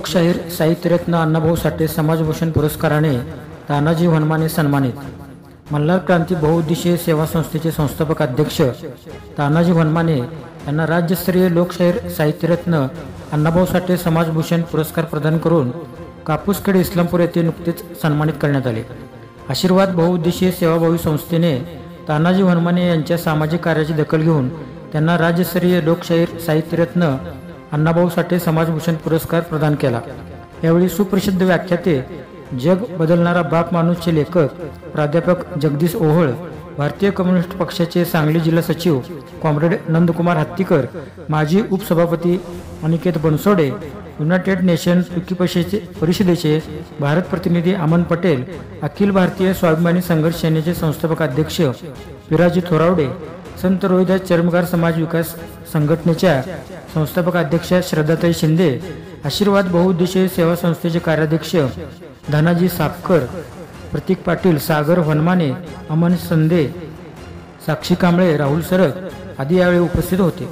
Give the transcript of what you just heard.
लोकशाहीर साहित्यरत्न अण्णाभाऊ साठे समाजभूषण पुरस्काराने तानाजी वनमाने सन्मानित। मल्हार क्रांती बहुउद्देशीय सेवा संस्थेचे संस्थापक अध्यक्ष तानाजी वनमाने यांना राज्यस्तरीय लोकशाहीर साहित्यरत्न अण्णाभाऊ साठे समाजभूषण पुरस्कार प्रदान करून कापूसखेड इस्लामपूर येथे नुकतेच सन्मानित करण्यात आले। आशीर्वाद बहुउद्देशीय सेवाभावी संस्थेने तानाजी वनमाने यांच्या सामाजिक कार्याची दखल घेऊन त्यांना राज्यस्तरीय लोकशाहीर साहित्यरत्न अण्णाभाऊ साठे समाजभूषण पुरस्कार प्रदान केला। यावेळी सुप्रसिद्ध व्याख्याते, जग बदलणारा बाप माणूसचे लेखक प्राध्यापक जगदीश ओहोळ, भारतीय कम्युनिस्ट पक्षाचे सांगली जिल्हा सचिव कॉम्रेड नंदकुमार हत्तीकर, माजी उपसभापती अनिकेत बनसोडे, युनायटेड नेशन तुर्की परिषदेचे भारत प्रतिनिधी अमन पटेल, अखिल भारतीय स्वाभिमानी संघर्ष सेनेचे संस्थापक अध्यक्ष पिराजी थोरावडे, संत रोहिदास चरमकार समाज विकास संघटनेच्या संस्थापक अध्यक्षा श्रद्धाताई शिंदे, आशीर्वाद बहुउद्देशीय सेवा संस्थेचे कार्याध्यक्ष धनाजी सापकर, प्रतीक पाटील, सागर वनमाने, अमन संदे, साक्षी कांबळे, राहुल सरक आदी यावेळी उपस्थित होते।